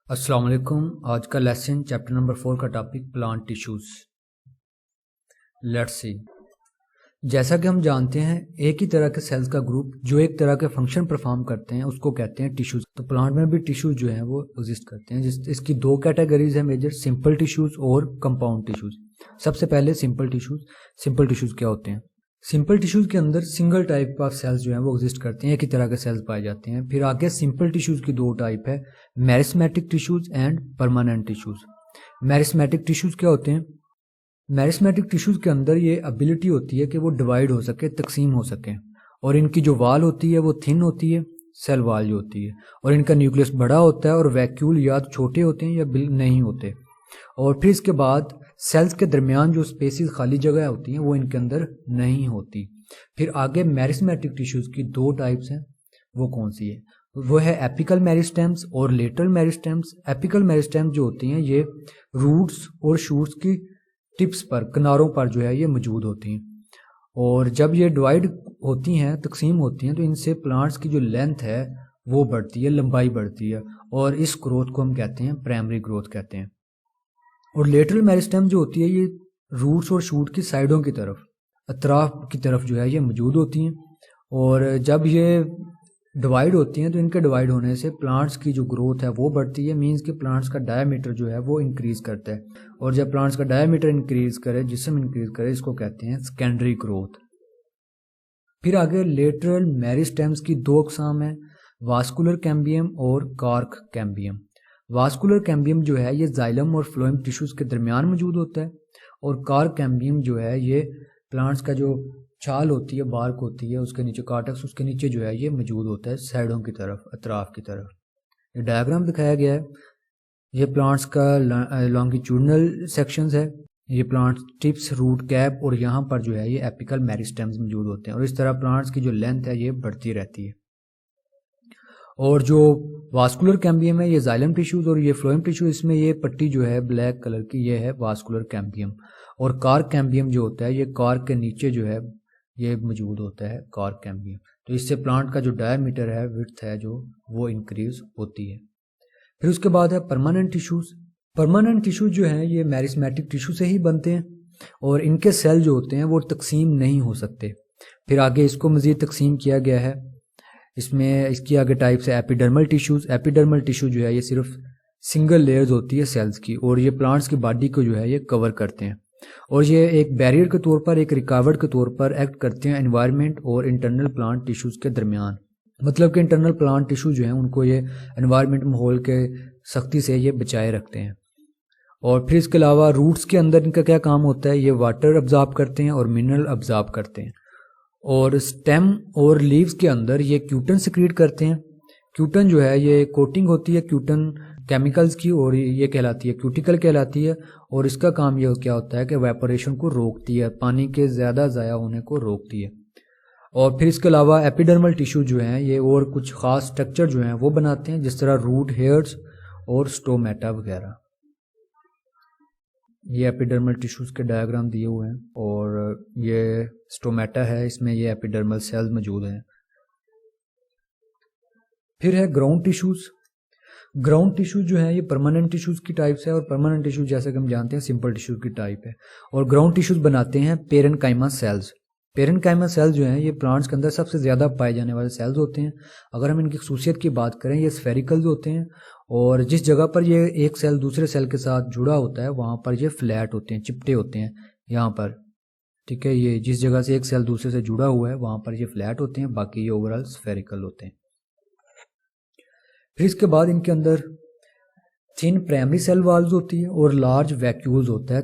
अस्सलाम वालेकुम। आज का लेसन चैप्टर नंबर 4 का topic plant tissues. Let's see. जैसा कि हम जानते हैं एक ही तरह के सेल्स का ग्रुप जो एक तरह के फंक्शन परफॉर्म करते हैं उसको कहते हैं टिश्यूज। तो प्लांट में भी टिश्यूज जो हैं वो एग्जिस्ट करते हैं। इसकी दो कैटेगरीज है मेजर, सिंपल टिश्यूज और कंपाउंड टिश्यूज। सबसे पहले सिंपल टिश्यूज। सिंपल टिश्यूज क्या होते हैं? सिंपल टिश्यूज के अंदर सिंगल टाइप ऑफ सेल्स जो हैं वो एग्जिस्ट करते हैं, एक ही तरह के सेल्स पाए जाते हैं। फिर आगे सिंपल टिश्यूज की दो टाइप है, meristematic tissues and permanent tissues. Meristematic tissues क्या होते हैं? मेरिस्मेटिक टिश्यूज के अंदर ये एबिलिटी होती है कि वो डिवाइड हो सके, तकसीम हो सके, और इनकी जो वाल होती है वो थिन होती है, सेल वाल जो होती है, और इनका न्यूक्लियस बड़ा होता है और वैक्यूल या तो छोटे होते हैं या बिल्कुल नहीं होते। और फिर इसके बाद सेल्स के दरमियान जो स्पेसिस खाली जगह होती हैं वो इनके अंदर नहीं होती। फिर आगे मेरिस्मेटिक टिश्यूज की दो टाइप्स हैं, वो कौन सी है? वो है एपिकल मेरिस्टेम्स और लेटरल मेरिस्टेम्स। एपिकल मेरिस्टेम्स जो होती हैं ये रूट्स और शूट्स की टिप्स पर, किनारों पर जो है ये मौजूद होती हैं, और जब ये डिवाइड होती हैं, तकसीम होती हैं, तो इनसे प्लांट्स की जो लेंथ है वो बढ़ती है, लंबाई बढ़ती है, और इस ग्रोथ को हम कहते हैं प्राइमरी ग्रोथ कहते हैं। और लेटरल मेरिस्टेम जो होती है ये रूट्स और शूट की साइडों की तरफ, अतराफ की तरफ जो है ये मौजूद होती हैं, और जब ये डिवाइड होती हैं तो इनके डिवाइड होने से प्लांट्स की जो ग्रोथ है वो बढ़ती है। मींस कि प्लांट्स का डायमीटर जो है वो इंक्रीज करता है, और जब प्लांट्स का डायमीटर इंक्रीज करे, जिस्म इंक्रीज करे, इसको कहते हैं सेकेंडरी ग्रोथ। फिर आगे लेटरल मेरिस्टेम्स की दो अकसाम है, वास्कुलर कैम्बियम और कार्क कैम्बियम। वास्कुलर कैम्बियम जो है ये जाइलम और फ्लोएम टिश्यूज के दरमियान मौजूद होता है, और कार्क कैम्बियम जो है ये प्लांट्स का जो छाल होती है, बार्क होती है, उसके नीचे कार्टेक्स, उसके नीचे जो है ये मौजूद होता है, साइडों की तरफ, अतराफ की तरफ। ये डायग्राम दिखाया गया है, ये प्लांट्स का लॉन्गिट्यूडनल सेक्शंस है, ये प्लांट टिप्स, रूट कैप, और यहाँ पर जो है ये एपिकल मेरिस्टेम्स मौजूद होते हैं, और इस तरह प्लांट्स की जो लेंथ है ये बढ़ती रहती है। और जो वास्कुलर कैम्बियम है ये जाइलम टिश्यूज, और ये फ्लोएम टिश्यू, इसमें ये पट्टी जो है ब्लैक कलर की ये है वास्कुलर कैम्बियम। और कार्क कैम्बियम जो होता है ये कार्क के नीचे जो है ये मौजूद होता है, कार्क कैम्बियम। तो इससे प्लांट का जो डायमीटर है, विड्थ है जो, वो इंक्रीज होती है। फिर उसके बाद है परमानेंट टिश्यूज। परमानेंट टिश्यूज जो है ये मेरिस्मेटिक टिश्यू से ही बनते हैं, और इनके सेल जो होते हैं वो तकसीम नहीं हो सकते। फिर आगे इसको मजीद तकसीम किया गया है, इसमें इसकी आगे टाइप्स है एपिडर्मल टिश्यूज। एपिडर्मल टिश्यू जो है ये सिर्फ सिंगल लेयर्स होती है सेल्स की, और ये प्लांट्स की बॉडी को जो है ये कवर करते हैं, और ये एक बैरियर के तौर पर, एक रिकावट के तौर पर एक्ट करते हैं एनवायरनमेंट और इंटरनल प्लांट टिश्यूज के दरमियान। मतलब कि इंटरनल प्लांट टिश्यू जो है उनको ये एनवायरनमेंट, माहौल के सख्ती से ये बचाए रखते हैं। और फिर इसके अलावा रूट्स के अंदर इनका क्या काम होता है, ये वाटर अब्जॉर्ब करते हैं और मिनरल अब्जॉर्ब करते हैं। और स्टेम और लीव्स के अंदर ये क्यूटन सिक्रीट करते हैं। क्यूटन जो है ये कोटिंग होती है क्यूटन केमिकल्स की, और ये कहलाती है क्यूटिकल कहलाती है, और इसका काम ये क्या होता है कि वेपोरेशन को रोकती है, पानी के ज़्यादा ज़ाया होने को रोकती है। और फिर इसके अलावा एपिडर्मल टिश्यू जो हैं ये और कुछ खास स्ट्रक्चर जो हैं वो बनाते हैं, जिस तरह रूट हेयर्स और स्टोमेटा वगैरह। ये एपिडर्मल टिश्यूज के डायग्राम दिए हुए हैं, और ये स्टोमेटा है, इसमें ये एपिडर्मल सेल्स मौजूद हैं। फिर है ग्राउंड टिश्यूज। ग्राउंड टिश्यूज जो है ये परमानेंट टिश्यूज की टाइप है, और परमानेंट टिश्यूज जैसे कि हम जानते हैं सिंपल टिश्यूज की टाइप है। और ग्राउंड टिश्यूज बनाते हैं पेरेनकाइमा सेल्स। पेरेनकाइमा सेल्स जो हैं ये प्लांट्स के अंदर सबसे ज़्यादा पाए जाने वाले सेल्स होते हैं। अगर हम इनकी खसूसियत की बात करें, ये स्फेरिकल्स होते हैं, और जिस जगह पर ये एक सेल दूसरे सेल के साथ जुड़ा होता है वहाँ पर ये फ्लैट होते हैं, चिपटे होते हैं यहाँ पर, ठीक है। ये जिस जगह से एक सेल दूसरे से जुड़ा हुआ है वहाँ पर ये फ्लैट होते हैं, बाकी ये ओवरऑल स्फेरिकल होते हैं। फिर इसके बाद इनके अंदर थिन प्राइमरी सेल वाल्स होती है और लार्ज वैक्यूल्स होता है।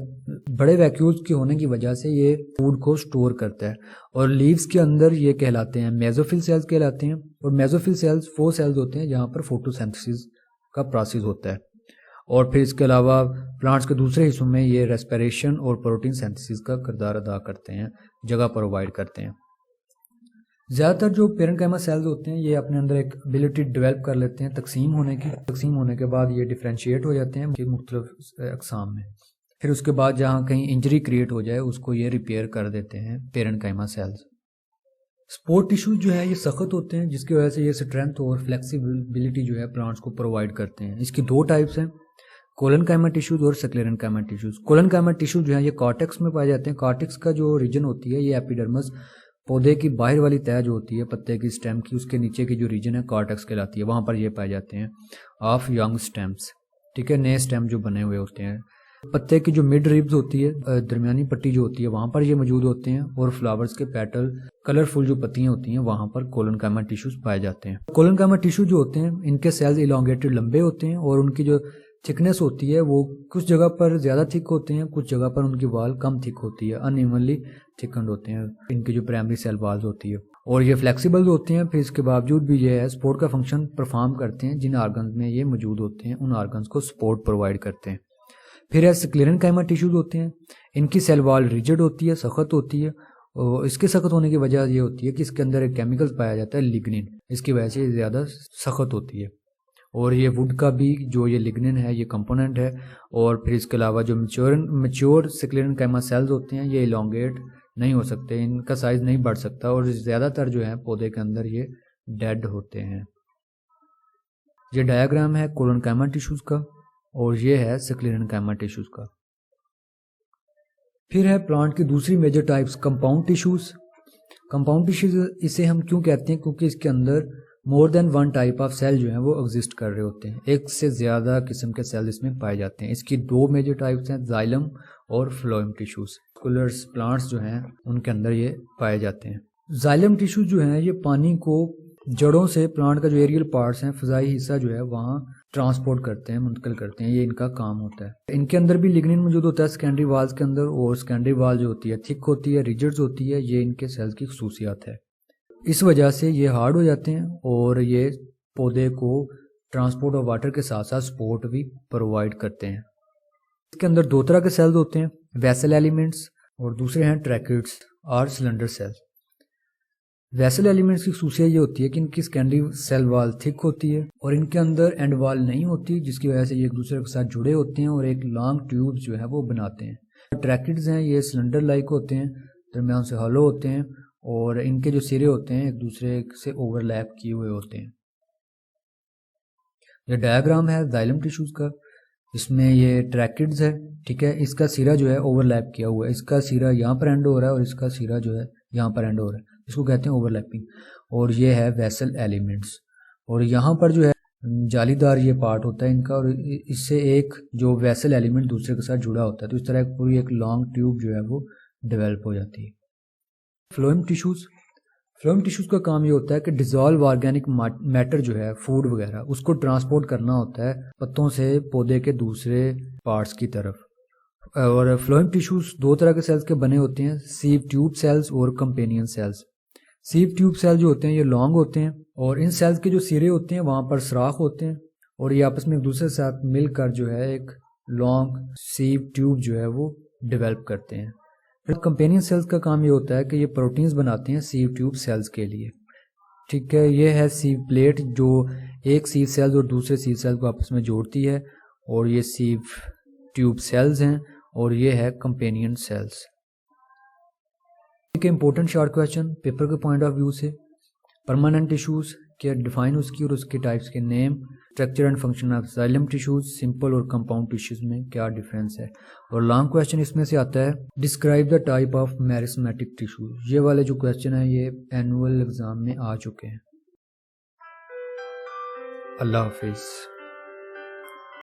बड़े वैक्यूल्स के होने की वजह से ये फूड को स्टोर करता है। और लीव्स के अंदर ये कहलाते हैं मेसोफिल सेल्स कहलाते हैं, और मेसोफिल सेल्स वो सेल्स होते हैं जहाँ पर फोटोसिंथेसिस का प्रोसेस होता है। और फिर इसके अलावा प्लांट्स के दूसरे हिस्सों में ये रेस्पिरेशन और प्रोटीन सिंथेसिस का किरदार अदा करते हैं, जगह प्रोवाइड करते हैं। ज़्यादातर जो पेरेनकाइमा सेल्स होते हैं ये अपने अंदर एक एबिलिटी डेवलप कर लेते हैं तकसीम होने की। तकसीम होने के बाद ये डिफ्रेंशिएट हो जाते हैं मुख्तलिफ अक़साम में। फिर उसके बाद जहाँ कहीं इंजरी क्रिएट हो जाए उसको ये रिपेयर कर देते हैं पेरेनकाइमा सेल्स। स्पोर्ट टिश्यूज जो है ये सख्त होते हैं, जिसकी वजह से ये स्ट्रेंथ और फ्लेक्सिबिलिटी जो है प्लांट्स को प्रोवाइड करते हैं। इसकी दो टाइप्स हैं, कोलनकाइमा टिश्यूज और स्क्लेरेनकाइमा टिश्यूज। कोलनकाइमा टिश्यूज जो है ये कॉर्टेक्स में पाए जाते हैं। कॉर्टेक्स का जो रीजन होती है ये एपिडर्मस, पौधे की बाहर वाली तह जो होती है पत्ते की स्टेम की, उसके नीचे की जो रीजन है कॉर्टेक्स कहलाती है, वहाँ पर ये पाए जाते हैं ऑफ यंग स्टेम्स। ठीक है, नए स्टेम जो बने हुए होते हैं। पत्ते की जो मिड रिब्स होती है, दरमियानी पट्टी जो होती है, वहाँ पर ये मौजूद होते हैं। और फ्लावर्स के पेटल, कलरफुल जो पत्तियां होती हैं, वहाँ पर कोलनकाइमा टिश्यूज पाए जाते हैं। कोलनकाइमा टिश्यू जो होते हैं इनके सेल्स इलोंगेटेड, लंबे होते हैं, और उनकी जो थिकनेस होती है वो कुछ जगह पर ज़्यादा थिक होते हैं, कुछ जगह पर उनकी वाल कम थिक होती है, अनइवनली थिकन्ड होते हैं इनकी जो प्राइमरी सेल वाल्स होती है। और ये फ्लेक्सिबल होते हैं, फिर इसके बावजूद भी ये है सपोर्ट का फंक्शन परफॉर्म करते हैं। जिन ऑर्गन्स में ये मौजूद होते हैं उन ऑर्गन्स को सपोर्ट प्रोवाइड करते हैं। फिर है स्क्लेरेनकाइमा टिश्यूज होते हैं, इनकी सेल वॉल रिजिड होती है, सख्त होती है। और इसके सख्त होने की वजह ये होती है कि इसके अंदर एक केमिकल पाया जाता है लिग्निन, इसकी वजह से ज़्यादा सख्त होती है। और ये वुड का भी जो ये लिग्निन है ये कंपोनेंट है। और फिर इसके अलावा जो मैच्योर स्क्लेरेनकाइमा सेल्स होते हैं ये इलोंगेट नहीं हो सकते, इनका साइज नहीं बढ़ सकता, और ज़्यादातर जो है पौधे के अंदर ये डेड होते हैं। ये डायग्राम है कोलनकाइमा टिश्यूज का, और ये है स्क्लेरेनकाइमा टिश्यूज का। फिर है प्लांट की दूसरी major types, compound tissues. Compound tissues इसे हम क्यों कहते हैं, क्योंकि इसके अंदर more than one type of cell जो है वो एग्जिस्ट कर रहे होते हैं, एक से ज़्यादा किस्म के सेल इसमें पाए जाते हैं। इसकी दो मेजर टाइप्स हैं, जाइलम और फ्लोएम टिश्यूज। कलर्स प्लांट्स जो हैं उनके अंदर ये पाए जाते हैं। जाइलम टिश्यूज जो हैं ये पानी को जड़ों से प्लांट का जो एरियल पार्ट्स हैं, फजाई हिस्सा जो है वहाँ ट्रांसपोर्ट करते हैं, मुंतकिल करते हैं, ये इनका काम होता है। इनके अंदर भी लिग्निन मौजूद होता है सेकेंडरी वाल्स के अंदर, और सेकेंडरी वाल जो होती है थिक होती है, रिजिड्स होती है, ये इनके सेल्स की खसूसियात है। इस वजह से ये हार्ड हो जाते हैं और ये पौधे को ट्रांसपोर्ट ऑफ वाटर के साथ साथ सपोर्ट भी प्रोवाइड करते हैं। इसके अंदर दो तरह के सेल्स होते हैं, वेसल एलिमेंट्स और दूसरे हैं ट्रैकिड्स और सिलेंडर सेल्स। वेसल एलिमेंट्स की खसूसियत ये होती है कि इनकी सेकेंडरी सेल वाल थिक होती है और इनके अंदर एंड वाल नहीं होती, जिसकी वजह से ये एक दूसरे के साथ जुड़े होते हैं और एक लॉन्ग ट्यूब जो है वो बनाते हैं। ट्रैकिड्स हैं ये सिलेंडर लाइक होते हैं, दरमियान से हॉलो होते हैं, और इनके जो सिरे होते हैं एक दूसरे से ओवरलैप किए हुए होते हैं। ये डायग्राम है जाइलम टिश्यूज का, इसमें ये ट्रैकिड्स है, ठीक है, इसका सिरा जो है ओवरलैप किया हुआ है, इसका सिरा यहाँ पर एंड हो रहा है और इसका सिरा जो है यहाँ पर एंड हो रहा है, इसको कहते हैं ओवरलैपिंग। और ये है वेसल एलिमेंट्स, और यहाँ पर जो है जालीदार ये पार्ट होता है इनका, और इससे एक जो वेसल एलिमेंट दूसरे के साथ जुड़ा होता है, तो इस तरह पूरी एक लॉन्ग ट्यूब जो है वो डेवलप हो जाती है। फ्लोएम टिश्यूज, फ्लोएम टिश्यूज का काम ये होता है कि डिजॉल्व ऑर्गेनिक मैटर जो है फूड वगैरह उसको ट्रांसपोर्ट करना होता है पत्तों से पौधे के दूसरे पार्ट्स की तरफ। और फ्लोएम टिश्यूज दो तरह के सेल्स के बने होते हैं, सीव ट्यूब सेल्स और companion cells. Sieve tube cell जो होते हैं ये लॉन्ग होते हैं और इन सेल्स के जो सिरे होते हैं वहाँ पर सुराख होते हैं और ये आपस में एक दूसरे के साथ मिलकर जो है एक लॉन्ग सीव ट्यूब जो है वो डेवलप करते हैं। फिर कंपेनियन सेल्स का काम ये होता है कि ये प्रोटीन्स बनाते हैं सीव ट्यूब सेल्स के लिए, ठीक है। ये है सीव प्लेट जो एक सीव सेल्स और दूसरे सीव सेल को आपस में जोड़ती है, और ये सीव ट्यूब सेल्स हैं, और ये है कंपेनियन सेल्स। एक इम्पोर्टेंट शॉर्ट क्वेश्चन पेपर के पॉइंट ऑफ व्यू से, परमानेंट टिश्यूज क्या डिफाइन उसकी और उसके टाइप्स के name, structure and function of xylem tissues, simple और कंपाउंड टिश्यूज में क्या डिफरेंस है। और लॉन्ग क्वेश्चन इसमें से आता है describe the type of meristematic tissues. ये वाले जो क्वेश्चन है ये एनुअल एग्जाम में आ चुके हैं। अल्लाह हाफिज़।